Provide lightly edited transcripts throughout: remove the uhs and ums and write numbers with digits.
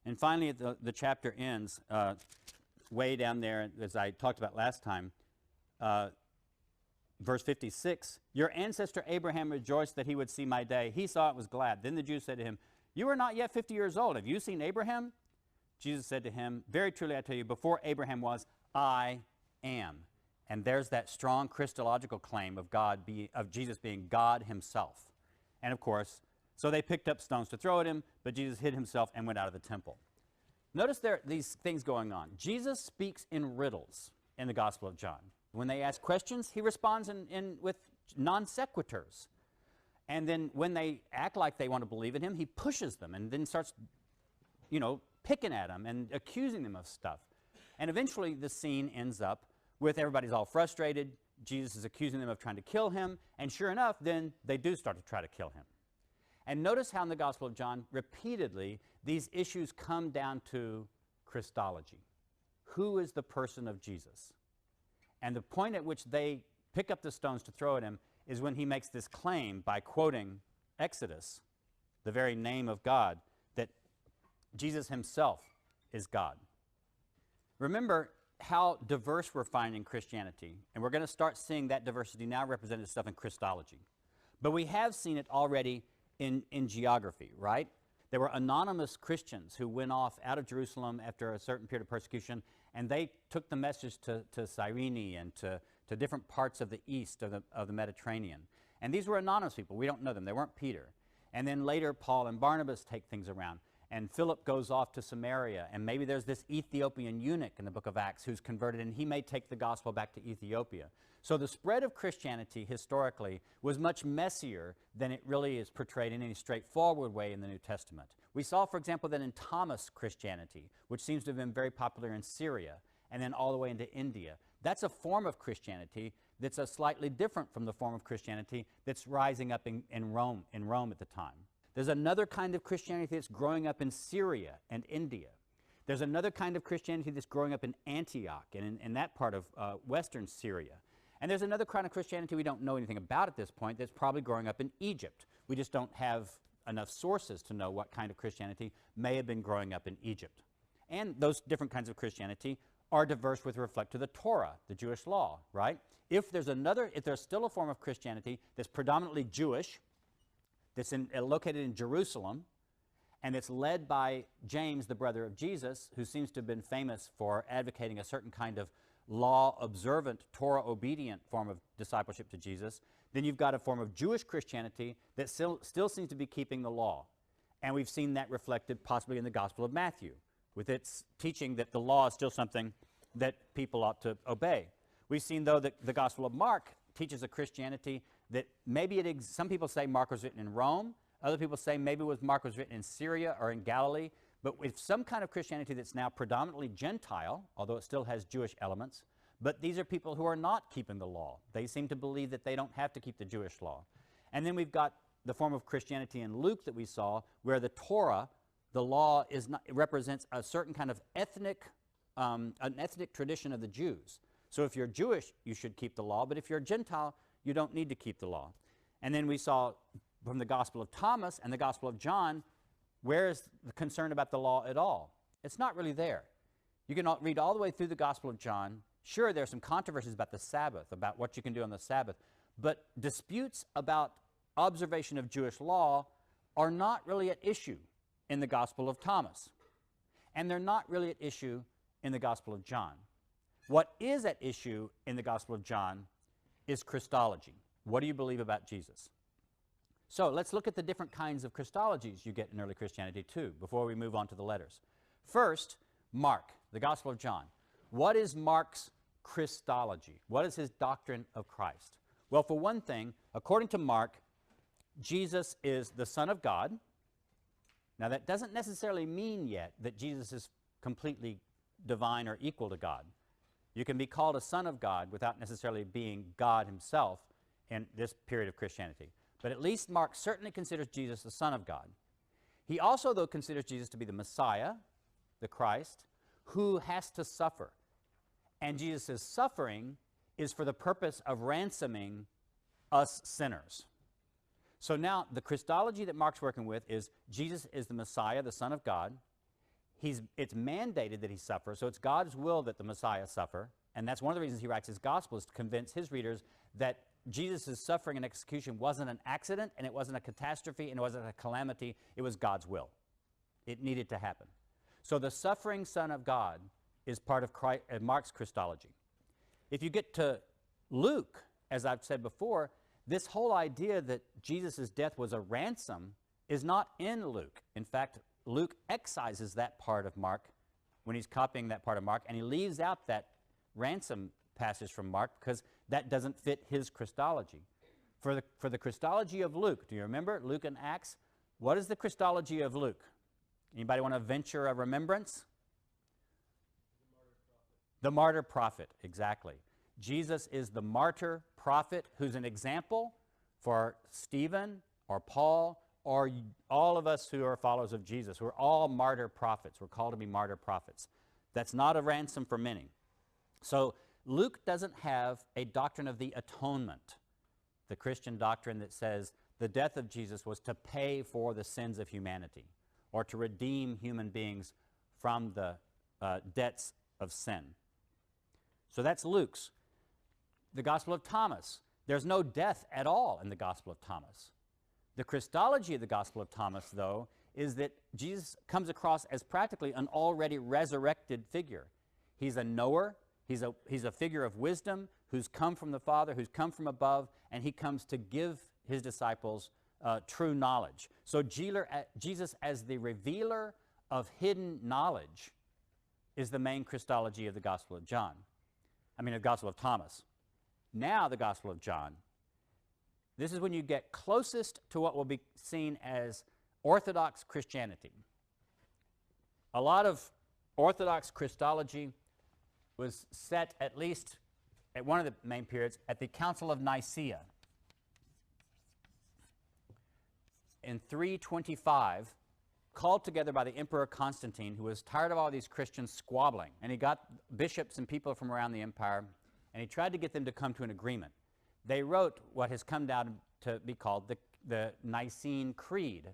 And finally, the chapter ends way down there, as I talked about last time, verse 56, your ancestor Abraham rejoiced that he would see my day. He saw it, was glad. Then the Jews said to him, you are not yet 50 years old. Have you seen Abraham? Jesus said to him, very truly I tell you, before Abraham was, I am. And there's that strong Christological claim of Jesus being God himself. And of course, so they picked up stones to throw at him, but Jesus hid himself and went out of the temple. Notice there are these things going on. Jesus speaks in riddles in the Gospel of John. When they ask questions, he responds with non sequiturs. And then when they act like they want to believe in him, he pushes them and then starts, picking at them and accusing them of stuff. And eventually the scene ends up with everybody's all frustrated. Jesus is accusing them of trying to kill him. And sure enough, then they do start to try to kill him. And notice how in the Gospel of John, repeatedly, these issues come down to Christology. Who is the person of Jesus? And the point at which they pick up the stones to throw at him is when he makes this claim by quoting Exodus, the very name of God, that Jesus himself is God. Remember how diverse we're finding Christianity, and we're going to start seeing that diversity now represented stuff in Christology. But we have seen it already in geography, right? There were anonymous Christians who went off out of Jerusalem after a certain period of persecution, and they took the message to Cyrene and to different parts of the east of the Mediterranean. And these were anonymous people. We don't know them. They weren't Peter. And then later, Paul and Barnabas take things around. And Philip goes off to Samaria, and maybe there's this Ethiopian eunuch in the book of Acts who's converted, and he may take the gospel back to Ethiopia. So the spread of Christianity historically was much messier than it really is portrayed in any straightforward way in the New Testament. We saw, for example, that in Thomas Christianity, which seems to have been very popular in Syria, and then all the way into India. That's a form of Christianity that's slightly different from the form of Christianity that's rising up in Rome at the time. There's another kind of Christianity that's growing up in Syria and India. There's another kind of Christianity that's growing up in Antioch and in that part of western Syria. And there's another kind of Christianity we don't know anything about at this point that's probably growing up in Egypt. We just don't have enough sources to know what kind of Christianity may have been growing up in Egypt. And those different kinds of Christianity are diverse with respect to the Torah, the Jewish law, right? If there's still a form of Christianity that's predominantly Jewish, that's located in Jerusalem, and it's led by James, the brother of Jesus, who seems to have been famous for advocating a certain kind of law-observant, Torah-obedient form of discipleship to Jesus, then you've got a form of Jewish Christianity that still seems to be keeping the law. And we've seen that reflected possibly in the Gospel of Matthew, with its teaching that the law is still something that people ought to obey. We've seen, though, that the Gospel of Mark teaches a Christianity that maybe some people say Mark was written in Rome, other people say maybe Mark was written in Syria or in Galilee, but with some kind of Christianity that's now predominantly Gentile, although it still has Jewish elements, but these are people who are not keeping the law. They seem to believe that they don't have to keep the Jewish law. And then we've got the form of Christianity in Luke that we saw, where the Torah, the law, represents a certain kind of an ethnic tradition of the Jews. So if you're Jewish, you should keep the law, but if you're a Gentile, you don't need to keep the law. And then we saw from the Gospel of Thomas and the Gospel of John, where is the concern about the law at all? It's not really there. You can read all the way through the Gospel of John. Sure, there are some controversies about the Sabbath, about what you can do on the Sabbath, but disputes about observation of Jewish law are not really at issue in the Gospel of Thomas. And they're not really at issue in the Gospel of John. What is at issue in the Gospel of John is Christology. What do you believe about Jesus? So let's look at the different kinds of Christologies you get in early Christianity too, before we move on to the letters. First, Mark, the Gospel of John. What is Mark's Christology? What is his doctrine of Christ? Well, for one thing, according to Mark, Jesus is the Son of God. Now, that doesn't necessarily mean yet that Jesus is completely divine or equal to God. You can be called a son of God without necessarily being God himself in this period of Christianity. But at least Mark certainly considers Jesus the Son of God. He also, though, considers Jesus to be the Messiah, the Christ, who has to suffer. And Jesus' suffering is for the purpose of ransoming us sinners. So now the Christology that Mark's working with is Jesus is the Messiah, the Son of God. it's mandated that he suffer, so it's God's will that the Messiah suffer, and that's one of the reasons he writes his gospel, is to convince his readers that Jesus' suffering and execution wasn't an accident, and it wasn't a catastrophe, and it wasn't a calamity. It was God's will. It needed to happen. So the suffering Son of God is part of Mark's Christology. If you get to Luke, as I've said before, this whole idea that Jesus' death was a ransom is not in Luke. In fact, Luke excises that part of Mark when he's copying that part of Mark, and he leaves out that ransom passage from Mark because that doesn't fit his Christology. For the Christology of Luke, do you remember Luke and Acts? What is the Christology of Luke? Anybody want to venture a remembrance? The martyr prophet, exactly. Jesus is the martyr prophet who's an example for Stephen or Paul or all of us who are followers of Jesus. We're all martyr prophets. We're called to be martyr prophets. That's not a ransom for many. So Luke doesn't have a doctrine of the atonement, the Christian doctrine that says the death of Jesus was to pay for the sins of humanity or to redeem human beings from the debts of sin. So that's Luke's. The Gospel of Thomas. There's no death at all in the Gospel of Thomas. The Christology of the Gospel of Thomas, though, is that Jesus comes across as practically an already resurrected figure. He's a knower. He's a figure of wisdom who's come from the Father, who's come from above, and he comes to give his disciples true knowledge. So Jesus, as the revealer of hidden knowledge, is the main Christology of the Gospel of John. I mean, the Gospel of Thomas. Now the Gospel of John. This is when you get closest to what will be seen as Orthodox Christianity. A lot of Orthodox Christology was set, at least at one of the main periods, at the Council of Nicaea. In 325, called together by the Emperor Constantine, who was tired of all these Christians squabbling. And he got bishops and people from around the empire, and he tried to get them to come to an agreement. They wrote what has come down to be called the Nicene Creed.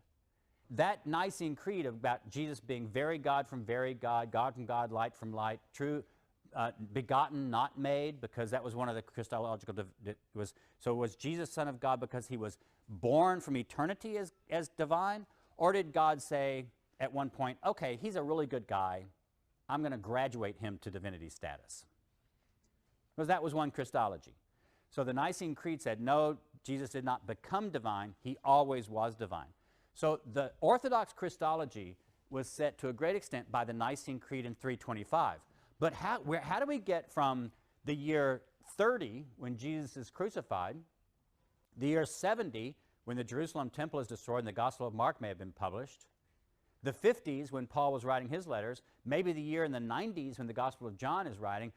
That Nicene Creed about Jesus being very God from very God, God from God, light from light, true, begotten, not made, because that was one of the Christological, so was Jesus Son of God because he was born from eternity as divine? Or did God say at one point, okay, he's a really good guy, I'm going to graduate him to divinity status? Because that was one Christology. So the Nicene Creed said, no, Jesus did not become divine, he always was divine. So the Orthodox Christology was set to a great extent by the Nicene Creed in 325. But how do we get from the year 30, when Jesus is crucified, the year 70, when the Jerusalem temple is destroyed and the Gospel of Mark may have been published, the 50s, when Paul was writing his letters, maybe the year in the 90s when the Gospel of John is writing,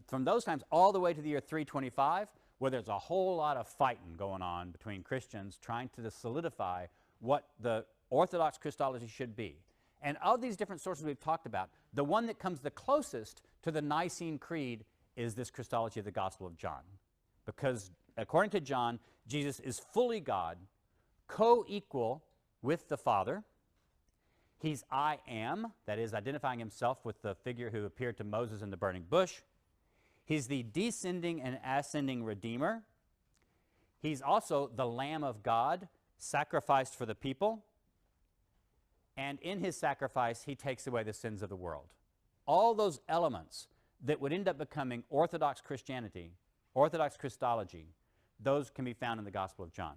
from those times all the way to the year 325, where there's a whole lot of fighting going on between Christians trying to solidify what the Orthodox Christology should be. And of these different sources we've talked about, the one that comes the closest to the Nicene Creed is this Christology of the Gospel of John. Because according to John, Jesus is fully God, co-equal with the Father. He's I am, that is, identifying himself with the figure who appeared to Moses in the burning bush. He's the descending and ascending Redeemer. He's also the Lamb of God, sacrificed for the people. And in his sacrifice, he takes away the sins of the world. All those elements that would end up becoming Orthodox Christianity, Orthodox Christology, those can be found in the Gospel of John.